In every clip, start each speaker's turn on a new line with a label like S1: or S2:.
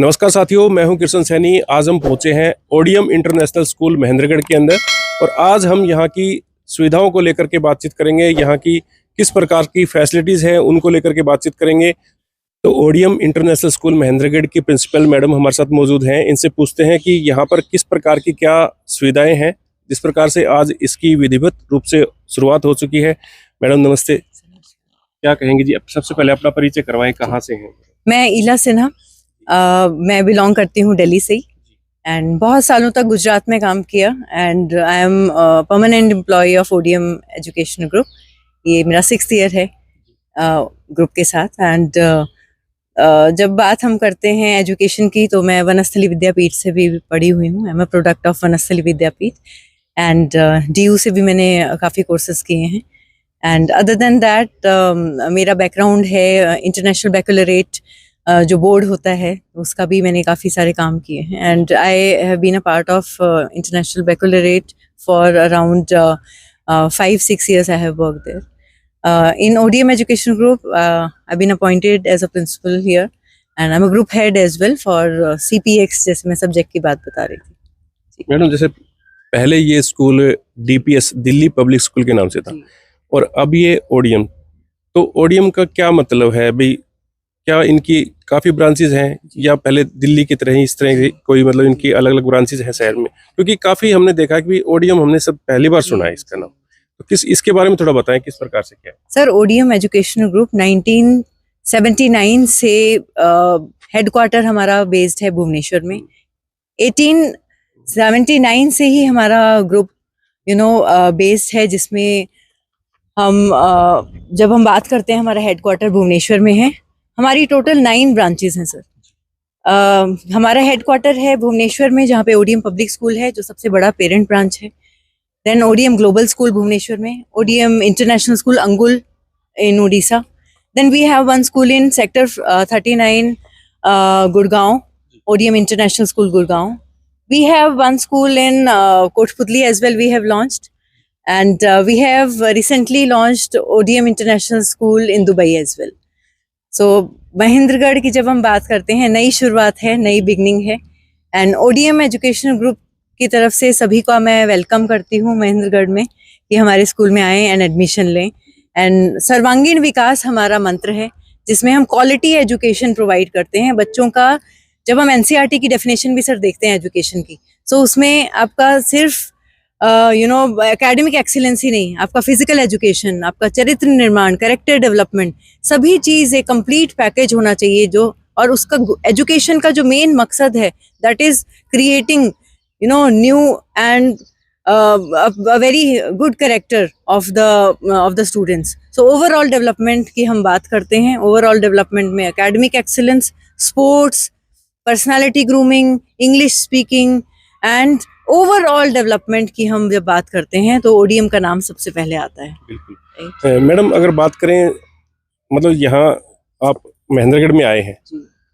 S1: नमस्कार साथियों, मैं हूं कृष्ण सैनी। आज हम पहुंचे हैं ओडियम इंटरनेशनल स्कूल महेंद्रगढ़ के अंदर और आज हम यहां की सुविधाओं को लेकर के बातचीत करेंगे। यहां की किस प्रकार की फैसिलिटीज़ हैं उनको लेकर के बातचीत करेंगे। तो ओडियम इंटरनेशनल स्कूल महेंद्रगढ़ की प्रिंसिपल मैडम हमारे साथ मौजूद हैं। इनसे पूछते हैं कि यहाँ पर किस प्रकार की क्या सुविधाएँ हैं, जिस प्रकार से आज इसकी विधिवत रूप से शुरुआत हो चुकी है। मैडम नमस्ते, क्या कहेंगे जी? सबसे पहले अपना परिचय करवाएं, कहाँ से हैं?
S2: मैं इला सिन्हा, मैं बिलोंग करती हूँ दिल्ली से ही एंड बहुत सालों तक गुजरात में काम किया and I am permanent employ of ODM education group. ये मेरा 6th ईयर है ग्रुप के साथ एंड जब बात हम करते हैं एजुकेशन की तो मैं वनस्थली विद्यापीठ से भी पढ़ी हुई हूँ। I am a product of Vanasthali Vidyapeeth and DU से भी मैंने काफ़ी कोर्सेज किए हैं एंड अदर देन दैट मेरा बैकग्राउंड है इंटरनेशनल बैकलॉरेट जो बोर्ड होता है उसका भी मैंने काफ़ी सारे काम किए हैं and I have been a part of international baccalaureate for around 5-6 years I have worked there. In ODM Education Group, I've been appointed as a principal here and I'm a group head as well for CPX, जैसे मैं subject की बात बता रही थी।
S1: Madam, जैसे पहले ये school DPS Delhi public school के नाम से था और अब ये ओडियम, तो ओडियम का क्या मतलब है भाई? क्या इनकी काफ़ी ब्रांचेज हैं या पहले दिल्ली की तरह ही इस तरह की कोई मतलब इनकी अलग अलग ब्रांचेज हैं शहर में? क्योंकि काफ़ी हमने देखा कि ओडियम हमने सब पहली बार सुना है इसका नाम, तो किस इसके बारे में थोड़ा बताएं, किस प्रकार से क्या है?
S2: सर, ओडीएम एजुकेशनल ग्रुप 1979 से हेडक्वार्टर हमारा बेस्ड है भुवनेश्वर में। 1879 से ही हमारा ग्रुप बेस्ड है, जिसमें हम जब हम बात करते हैं हमारा हेडक्वार्टर भुवनेश्वर में है। हमारी टोटल 9 ब्रांचेस हैं सर। हमारा हेडक्वार्टर है भुवनेश्वर में, जहाँ पे ओडीएम पब्लिक स्कूल है जो सबसे बड़ा पेरेंट ब्रांच है। Then ODM global school Bhubaneswar में, ODM international school Angul in Orissa. Then we have one school in sector 39 Gurgaon, ODM international school Gurgaon. We have one school in Kotputli as well, we have launched and we have recently launched ODM International School in Dubai as well. So Mahendragarh की जब हम बात करते हैं, नई शुरुआत है, नई बिगनिंग है एंड ODM एजुकेशन ग्रुप की तरफ से सभी को मैं वेलकम करती हूँ महेंद्रगढ़ में कि हमारे स्कूल में आएँ एंड एडमिशन लें। एंड सर्वांगीण विकास हमारा मंत्र है, जिसमें हम क्वालिटी एजुकेशन प्रोवाइड करते हैं बच्चों का। जब हम NCERT की डेफिनेशन भी सर देखते हैं एजुकेशन की, सो उसमें आपका सिर्फ एकेडमिक एक्सीलेंस ही नहीं, आपका फिजिकल एजुकेशन, आपका चरित्र निर्माण, कैरेक्टर डेवलपमेंट, सभी चीज़ एक कंप्लीट पैकेज होना चाहिए जो, और उसका एजुकेशन का जो मेन मकसद है that is creating new and a very good character of the students. So overall development की हम बात करते हैं। ओवरऑल डेवलपमेंट में academic excellence, sports, personality grooming, English speaking and overall development की हम जब बात करते हैं तो ओडीएम का नाम सबसे पहले आता है।
S1: बिल्कुल। मैडम, अगर बात करें मतलब यहाँ आप महेंद्रगढ़ में आए हैं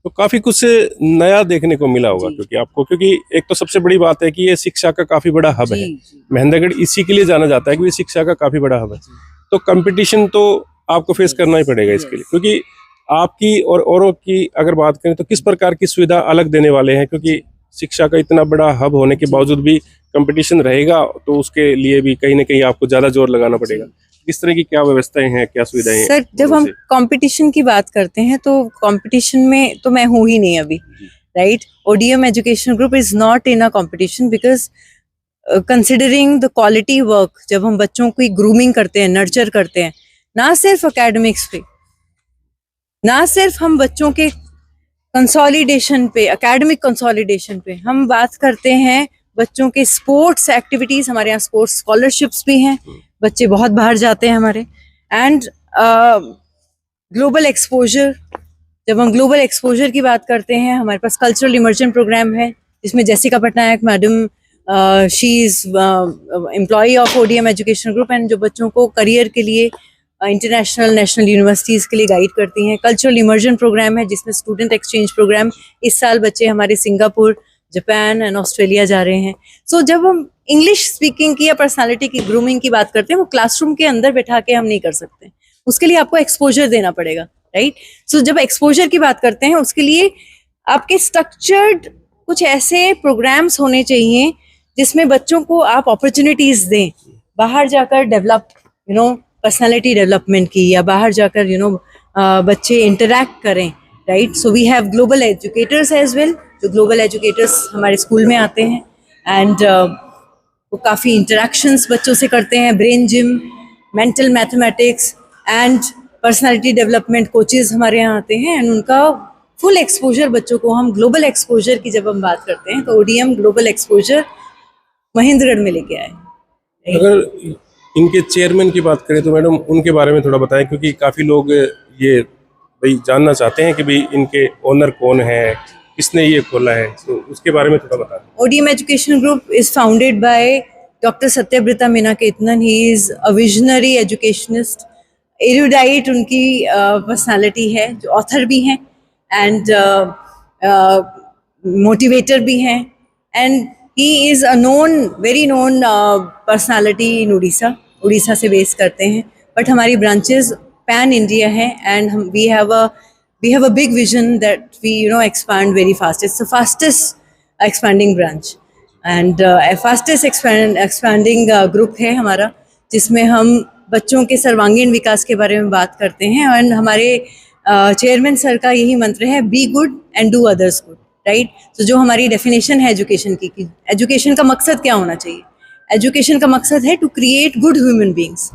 S1: तो काफी कुछ नया देखने को मिला होगा क्योंकि एक तो सबसे बड़ी बात है कि ये शिक्षा का काफी बड़ा हब है। महेंद्रगढ़ इसी के लिए जाना जाता है कि ये शिक्षा का काफी बड़ा हब है। तो कंपटीशन तो आपको फेस करना ही पड़ेगा इसके लिए, क्योंकि आपकी और औरों की अगर बात करें तो किस प्रकार की सुविधा अलग देने वाले हैं? क्योंकि शिक्षा का इतना बड़ा हब होने के बावजूद भी कंपटीशन रहेगा, तो उसके लिए भी कहीं ना कहीं आपको ज्यादा जोर लगाना पड़ेगा। किस तरह की क्या व्यवस्थाएं हैं, क्या सुविधाएं हैं?
S2: सर, जब हम कंपटीशन की बात करते हैं तो कंपटीशन में तो मैं हूँ ही नहीं अभी, right? ODM education group is not in a competition because considering the quality work, जब हम बच्चों की ग्रूमिंग करते हैं, नर्चर करते हैं, ना सिर्फ एकेडमिक्स पे, ना सिर्फ हम बच्चों के कंसोलिडेशन पे, एकेडमिक कंसोलिडेशन पे, हम बात करते हैं बच्चों के स्पोर्ट्स एक्टिविटीज। हमारे यहाँ स्पोर्ट्स स्कॉलरशिप्स भी हैं, बच्चे बहुत बाहर जाते हैं हमारे। एंड ग्लोबल एक्सपोजर, जब हम ग्लोबल एक्सपोजर की बात करते हैं, हमारे पास कल्चरल इमर्जन प्रोग्राम है जिसमें Jessica Patnaik madam, she is employee of ODM education group and जो बच्चों को करियर के लिए इंटरनेशनल नेशनल यूनिवर्सिटीज़ के लिए गाइड करती हैं। कल्चरल इमर्जन प्रोग्राम है जिसमें स्टूडेंट एक्सचेंज प्रोग्राम, इस साल बच्चे हमारे सिंगापुर, जापान एंड ऑस्ट्रेलिया जा रहे हैं। सो जब हम इंग्लिश स्पीकिंग की या पर्सनालिटी की ग्रूमिंग की बात करते हैं, वो क्लासरूम के अंदर बैठा के हम नहीं कर सकते, उसके लिए आपको एक्सपोजर देना पड़ेगा, राइट? सो जब एक्सपोजर की बात करते हैं उसके लिए आपके स्ट्रक्चर्ड कुछ ऐसे प्रोग्राम्स होने चाहिए जिसमें बच्चों को आप अपॉर्चुनिटीज दें, बाहर जाकर डेवलप पर्सनालिटी डेवलपमेंट की, या बाहर जाकर बच्चे इंटरैक्ट करें, right. So we have global educators as well. जो ग्लोबल एजुकेटर्स हमारे स्कूल में आते हैं एंड वो काफ़ी इंटरेक्शंस बच्चों से करते हैं. Brain gym, mental mathematics and personality development coaches हमारे यहाँ आते हैं एंड उनका फुल एक्सपोजर बच्चों को, हम ग्लोबल एक्सपोजर की जब हम बात करते हैं तो ODM ग्लोबल एक्सपोजर महेंद्रगढ़ में लेके आए.
S1: अगर इनके चेयरमैन की बात करें तो मैडम उनके बारे में थोड़ा बताएं, क्योंकि काफ़ी लोग ये भाई जानना चाहते हैं कि भाई इनके ओनर कौन है, किसने ये खोला है, तो उसके बारे में थोड़ा बता दें.
S2: ODM Education Group is founded by Dr. Satyabrita Minaketan. He is a visionary educationist, erudite उनकी पर्सनालिटी है, जो ऑथर भी हैं एंड मोटिवेटर भी हैं and he is a very known personality in Orissa से बेस करते हैं. बट हमारी ब्रांचेस पैन इंडिया हैं and we have a big vision that we expand very fast. It's the fastest expanding branch and fastest expanding group है हमारा, जिसमें हम बच्चों के सर्वांगीण विकास के बारे में बात करते हैं. और हमारे चेयरमैन सर का यही मंत्र है, be good and do others good, right. तो जो हमारी डेफिनेशन है एजुकेशन की, एजुकेशन का मकसद क्या होना चाहिए? एजुकेशन का मकसद है to create good human beings.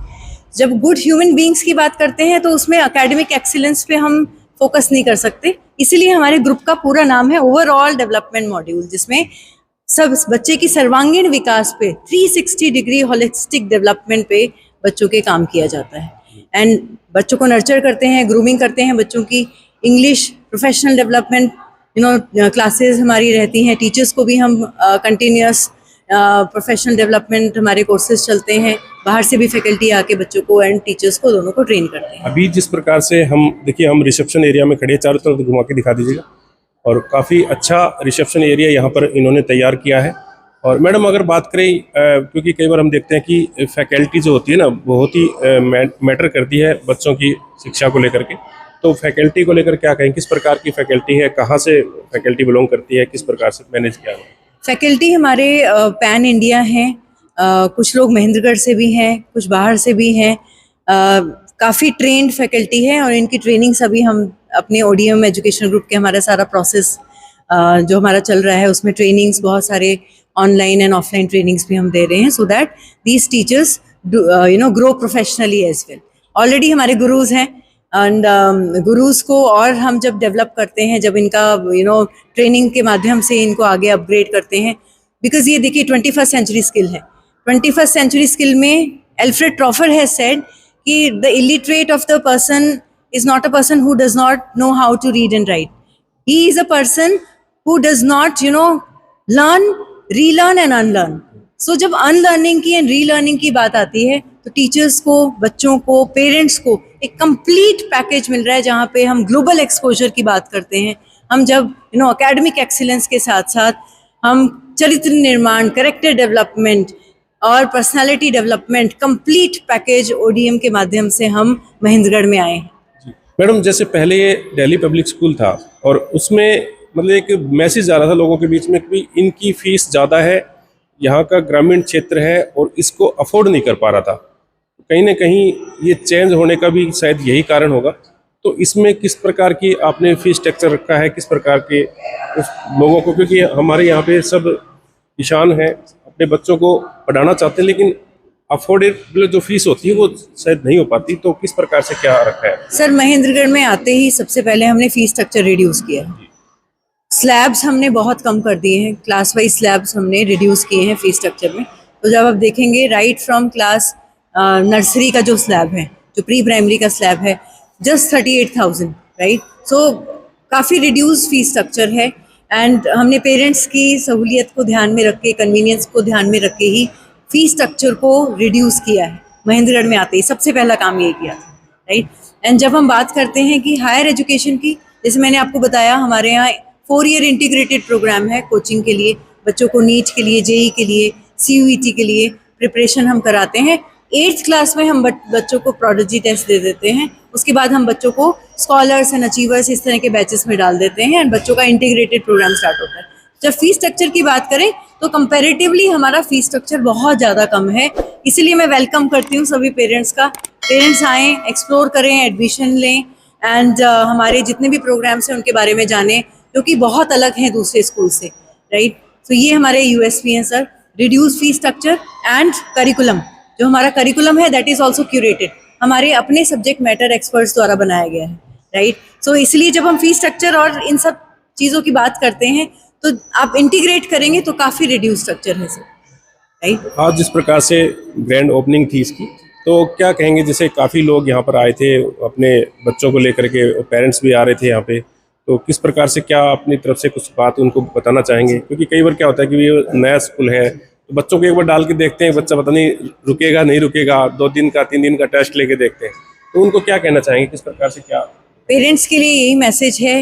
S2: जब गुड ह्यूमन बींग्स की बात करते हैं तो उसमें एकेडमिक एक्सीलेंस पे हम फोकस नहीं कर सकते. इसीलिए हमारे ग्रुप का पूरा नाम है ओवरऑल डेवलपमेंट मॉड्यूल, जिसमें सब बच्चे की सर्वांगीण विकास पे 360 डिग्री होलिस्टिक डेवलपमेंट पे बच्चों के काम किया जाता है एंड बच्चों को नर्चर करते हैं, ग्रूमिंग करते हैं बच्चों की. इंग्लिश प्रोफेशनल डेवलपमेंट क्लासेस हमारी रहती हैं. टीचर्स को भी हम कंटिन्यूस प्रोफेशनल डेवलपमेंट हमारे कोर्सेज चलते हैं. बाहर से भी फैकल्टी आके बच्चों को एंड टीचर्स को दोनों को ट्रेन करते हैं.
S1: अभी जिस प्रकार से हम देखिए, हम रिसेप्शन एरिया में खड़े हैं, चारों तरफ घुमा के दिखा दीजिएगा, और काफ़ी अच्छा रिसेप्शन एरिया यहाँ पर इन्होंने तैयार किया है. और मैडम अगर बात करें, क्योंकि कई बार हम देखते हैं कि फैकल्टी जो होती है ना, बहुत ही मैटर करती है बच्चों की शिक्षा को लेकर के. तो फैकल्टी को लेकर क्या कहें, किस प्रकार की फैकल्टी है, कहाँ से फैकल्टी बिलोंग करती है, किस प्रकार से मैनेज किया है?
S2: फैकल्टी हमारे पैन इंडिया हैं. कुछ लोग महेंद्रगढ़ से भी हैं, कुछ बाहर से भी हैं. काफ़ी ट्रेंड फैकल्टी है और इनकी ट्रेनिंग सभी हम अपने ODM एजुकेशन ग्रुप के, हमारा सारा प्रोसेस जो हमारा चल रहा है उसमें ट्रेनिंग्स, बहुत सारे ऑनलाइन एंड ऑफलाइन ट्रेनिंग्स भी हम दे रहे हैं, so that these teachers grow professionally as well. Already हमारे गुरुज हैं एंड गुरुज को और हम जब डेवलप करते हैं, जब इनका ट्रेनिंग के माध्यम से इनको आगे अपग्रेड करते हैं, बिकॉज ये देखिए 21st सेंचुरी स्किल है. 21st सेंचुरी स्किल में एल्फ्रेड ट्रॉफर हैज सेड कि the illiterate of the person is not a person who does not know how to read and write. He is a person who does not, learn, relearn and unlearn. So जब unlearning की and relearning की बात आती है तो teachers को, बच्चों को, पेरेंट्स को एक कंप्लीट पैकेज मिल रहा है, जहाँ पे हम ग्लोबल एक्सपोजर की बात करते हैं. हम जब एकेडमिक एक्सीलेंस के साथ साथ हम चरित्र निर्माण, कैरेक्टर डेवलपमेंट और personality development, complete package ODM के माध्यम से हम महेंद्रगढ़ में आए हैं.
S1: मैडम, जैसे पहले ये दिल्ली पब्लिक स्कूल था और उसमें मतलब एक मैसेज आ रहा था लोगों के बीच में कि इनकी फीस ज़्यादा है, यहाँ का ग्रामीण क्षेत्र है और इसको अफोर्ड नहीं कर पा रहा था. कहीं ना कहीं ये चेंज होने का भी शायद यही कारण होगा. तो इसमें किस प्रकार की आपने फीस स्ट्रक्चर रखा है, किस प्रकार के उस लोगों को, क्योंकि हमारे यहाँ पे सब किसान हैं, अपने बच्चों को पढ़ाना चाहते हैं, लेकिन अफोर्डेबल जो फीस होती है वो शायद नहीं हो पाती. तो किस प्रकार से क्या रखा है? सर,
S2: महेंद्रगढ़ में आते ही सबसे पहले हमने फीस स्ट्रक्चर रिड्यूस किया है. स्लैब्स हमने बहुत कम कर दिए हैं, क्लास वाइज स्लैब्स हमने रिड्यूस किए हैं फीस स्ट्रक्चर में. तो जब आप देखेंगे राइट फ्रॉम क्लास नर्सरी का जो स्लैब है, जो प्री प्राइमरी का स्लैब है, जस्ट 38,000, राइट. सो काफ़ी रिड्यूस फीस स्ट्रक्चर है एंड हमने पेरेंट्स की सहूलियत को ध्यान में रख के, कन्वीनियंस को ध्यान में रख के ही फीस स्ट्रक्चर को रिड्यूस किया है. महेंद्रगढ़ में आते ही सबसे पहला काम ये किया था, राइट. एंड जब हम बात करते हैं कि हायर एजुकेशन की, जैसे मैंने आपको बताया, हमारे यहाँ 4 ईयर इंटीग्रेटेड प्रोग्राम है कोचिंग के लिए. बच्चों को नीट के लिए, JEE के लिए, CUET के लिए प्रिपरेशन हम कराते हैं. 8th क्लास में हम बच्चों को प्रोडिजी टेस्ट दे देते हैं उसके बाद हम बच्चों को स्कॉलर्स एंड अचीवर्स इस तरह के बैचेस में डाल देते हैं एंड बच्चों का इंटीग्रेटेड प्रोग्राम स्टार्ट होता है। जब फीस स्ट्रक्चर की बात करें तो कंपैरेटिवली हमारा फीस स्ट्रक्चर बहुत ज़्यादा कम है, इसीलिए मैं वेलकम करती हूँ सभी पेरेंट्स का। पेरेंट्स आएँ, एक्सप्लोर करें, एडमिशन लें एंड हमारे जितने भी प्रोग्राम्स हैं उनके बारे में जानें, जो कि बहुत अलग हैं दूसरे स्कूल से, राइट। तो ये हमारे यूएसपी हैं sir, reduce fees structure and curriculum. जो हमारा करिकुलम है दैट इज़ ऑल्सो क्यूरेटेड, हमारे अपने सब्जेक्ट मैटर एक्सपर्ट्स द्वारा बनाया गया है, राइट। सो इसलिए जब हम फीस स्ट्रक्चर और इन सब चीज़ों की बात करते हैं तो आप इंटीग्रेट करेंगे तो काफ़ी रिड्यूस स्ट्रक्चर है सर, राइट।
S1: आज जिस प्रकार से ग्रैंड ओपनिंग थी इसकी, तो क्या कहेंगे, जैसे काफ़ी लोग यहाँ पर आए थे अपने बच्चों को लेकर के, पेरेंट्स भी आ रहे थे यहाँ पे, तो किस प्रकार से क्या अपनी तरफ से कुछ बात उनको बताना चाहेंगे? क्योंकि कई बार क्या होता है कि ये नया स्कूल है तो बच्चों को एक बार डाल के देखते हैं, बच्चा पता नहीं रुकेगा नहीं रुकेगा, 2 दिन का 3 दिन का टेस्ट लेके देखते हैं, तो उनको क्या कहना चाहेंगे, किस प्रकार से क्या?
S2: पेरेंट्स के लिए यही मैसेज है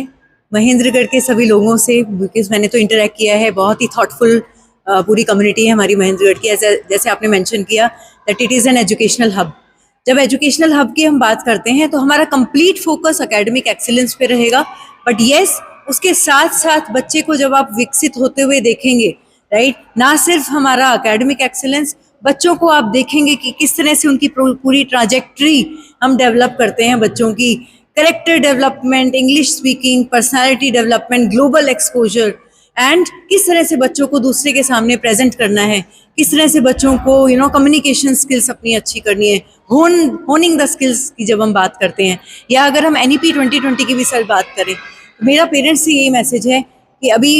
S2: महेंद्रगढ़ के सभी लोगों से, बिकॉज मैंने तो इंटरेक्ट किया है, बहुत ही थॉटफुल पूरी कम्युनिटी है हमारी महेंद्रगढ़ की। जैसे आपने मेंशन किया that it is an educational hub. जब एजुकेशनल हब की हम बात करते हैं तो हमारा कंप्लीट फोकस एकेडमिक एक्सीलेंस पे रहेगा, बट येस उसके साथ साथ बच्चे को जब आप विकसित होते हुए देखेंगे, राइट, ना सिर्फ हमारा एकेडमिक एक्सीलेंस, बच्चों को आप देखेंगे कि किस तरह से उनकी पूरी ट्राजेक्ट्री हम डेवलप करते हैं, बच्चों की character development, English speaking, personality development, global exposure and किस तरह से बच्चों को दूसरे के सामने प्रेजेंट करना है, किस तरह से बच्चों को कम्युनिकेशन स्किल्स अपनी अच्छी करनी है, होनिंग द स्किल्स की जब हम बात करते हैं, या अगर हम NEP 2020 की भी सर बात करें, तो मेरा पेरेंट्स से यही मैसेज है कि अभी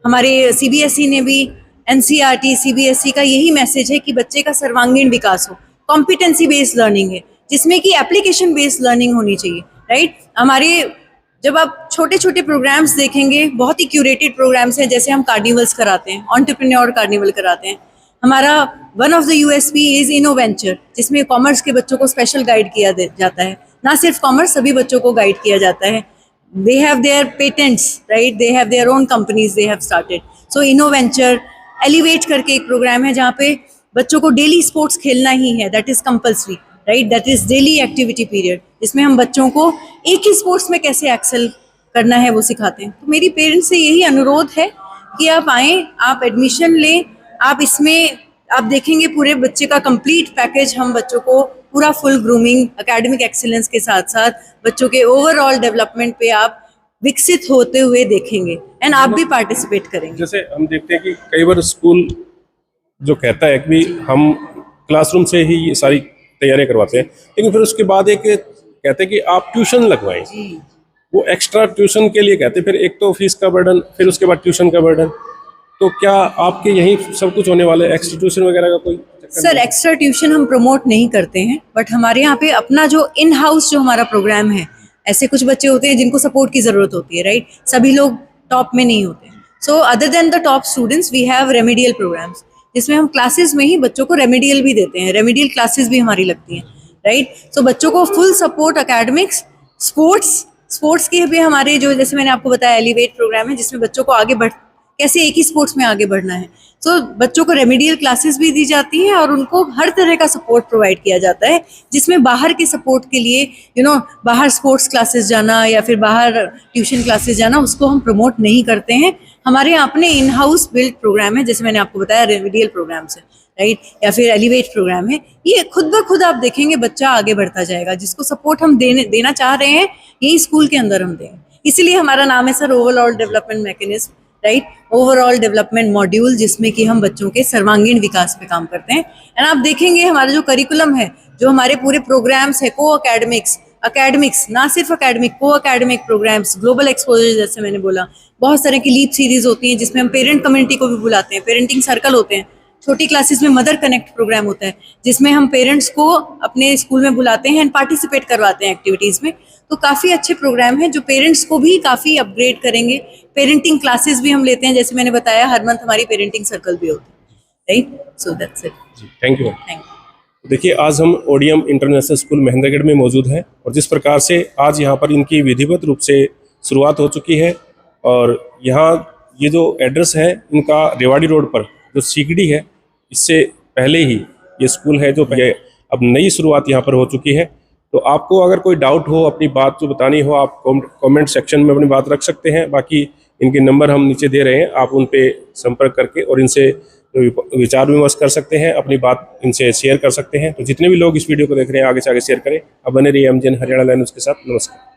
S2: हमारे CBSE ने भी, NCERT CBSE का यही मैसेज है कि बच्चे का सर्वांगीण विकास हो, कॉम्पिटेंसी बेस्ड लर्निंग है जिसमें कि एप्लीकेशन बेस्ड लर्निंग होनी चाहिए, राइट। हमारे जब आप छोटे छोटे प्रोग्राम्स देखेंगे, बहुत ही क्यूरेटेड प्रोग्राम्स हैं, जैसे हम कार्निवल्स कराते हैं, एंटरप्रेन्योर कार्निवल कराते हैं। हमारा one of the USP is Innoventure, जिसमें कॉमर्स के बच्चों को स्पेशल गाइड किया जाता है, ना सिर्फ कॉमर्स, सभी बच्चों को गाइड किया जाता है। They have their patents, right, they have their own companies they have started. So Innoventure, elevate करके एक प्रोग्राम है जहाँ पे बच्चों को डेली स्पोर्ट्स खेलना ही है, that is compulsory, right, that is daily activity period, जिसमें हम बच्चों को एक ही स्पोर्ट्स में कैसे एक्सेल करना है वो सिखाते हैं। तो मेरी पेरेंट्स से यही अनुरोध है कि आप आएँ, आप एडमिशन लें, आप इसमें आप देखेंगे पूरे बच्चे का कंप्लीट पैकेज, हम बच्चों को पूरा फुल ग्रूमिंग, एकेडमिक एक्सीलेंस के साथ साथ बच्चों के ओवरऑल डेवलपमेंट पे आप विकसित होते हुए देखेंगे एंड आप भी पार्टिसिपेट करेंगे।
S1: जैसे हम देखते हैं कि कई बार स्कूल जो कहता है कि हम क्लासरूम से ही ये सारी तैयारियां करवाते हैं, लेकिन फिर उसके बाद एक कहते हैं कि आप ट्यूशन लगवाएं, वो एक्स्ट्रा ट्यूशन के लिए कहते हैं, फिर एक तो फीस का बर्डन, फिर उसके बाद ट्यूशन का बर्डन, तो क्या आपके यहीं सब कुछ होने वाला है, एक्स्ट्रा ट्यूशन वगैरह का कोई चक्कर
S2: सर
S1: नहीं?
S2: एक्स्ट्रा ट्यूशन हम प्रमोट नहीं करते हैं, बट हमारे यहाँ पे अपना जो इन हाउस जो हमारा प्रोग्राम है, ऐसे कुछ बच्चे होते हैं जिनको सपोर्ट की ज़रूरत होती है, राइट, सभी लोग टॉप में नहीं होते। So other than the top students we have remedial programmes, जिसमें हम क्लासेस में ही बच्चों को रेमेडियल भी देते हैं, रेमेडियल क्लासेस भी हमारी लगती हैं, राइट। सो बच्चों को फुल सपोर्ट एकेडमिक्स, स्पोर्ट्स के भी हमारे जो, जैसे मैंने आपको बताया, एलिवेट प्रोग्राम है जिसमें बच्चों को आगे कैसे एक ही स्पोर्ट्स में आगे बढ़ना है। सो बच्चों को रेमेडियल क्लासेस भी दी जाती हैं और उनको हर तरह का सपोर्ट प्रोवाइड किया जाता है, जिसमें बाहर के सपोर्ट के लिए बाहर स्पोर्ट्स क्लासेस जाना या फिर बाहर ट्यूशन क्लासेस जाना, उसको हम प्रमोट नहीं करते हैं। हमारे यहाँ अपने इन हाउस बिल्ड प्रोग्राम है, जैसे मैंने आपको बताया रेमेडियल प्रोग्राम्स है, राइट, या फिर एलिवेट प्रोग्राम है। ये खुद ब खुद आप देखेंगे बच्चा आगे बढ़ता जाएगा, जिसको सपोर्ट हम देना चाह रहे हैं यही स्कूल के अंदर हम देंगे। इसीलिए हमारा नाम है sir overall development mechanism, right, overall development module, जिसमें कि हम बच्चों के सर्वांगीण विकास पे काम करते हैं। एंड आप देखेंगे हमारा जो करिकुलम है, जो हमारे पूरे प्रोग्राम्स है, एकेडमिक्स, ना सिर्फ एकेडमिक, को एकेडमिक प्रोग्राम्स, ग्लोबल एक्सपोजर, जैसे मैंने बोला, बहुत तरह की लीप सीरीज होती हैं जिसमें हम पेरेंट कम्युनिटी को भी बुलाते हैं, पेरेंटिंग सर्कल होते हैं। छोटी क्लासेस में मदर कनेक्ट प्रोग्राम होता है, जिसमें हम पेरेंट्स को अपने स्कूल में बुलाते हैं एंड पार्टिसिपेट करवाते हैं एक्टिविटीज़ में। तो काफ़ी अच्छे प्रोग्राम हैं जो पेरेंट्स को भी काफ़ी अपग्रेड करेंगे। पेरेंटिंग क्लासेस भी हम लेते हैं, जैसे मैंने बताया, हर मंथ हमारी पेरेंटिंग सर्कल भी होती है, right. So that's it.
S1: Thank you.
S2: Thank you.
S1: देखिए, आज हम ODM इंटरनेशनल स्कूल महेंद्रगढ़ में मौजूद हैं और जिस प्रकार से आज यहाँ पर इनकी विधिवत रूप से शुरुआत हो चुकी है, और यहाँ ये जो एड्रेस है इनका रेवाड़ी रोड पर जो सीगड़ी है, इससे पहले ही ये स्कूल है जो अब नई शुरुआत यहाँ पर हो चुकी है। तो आपको अगर कोई डाउट हो, अपनी बात जो बतानी हो, आप कमेंट सेक्शन में अपनी बात रख सकते हैं। बाकी इनके नंबर हम नीचे दे रहे हैं, आप उन पे संपर्क करके और इनसे विचार विमर्श कर सकते हैं, अपनी बात इनसे शेयर कर सकते हैं। तो जितने भी लोग इस वीडियो को देख रहे हैं आगे से आगे शेयर करें। अब बने रहिए एमजीएन हरियाणा लाइव न्यूज़ के साथ। नमस्कार।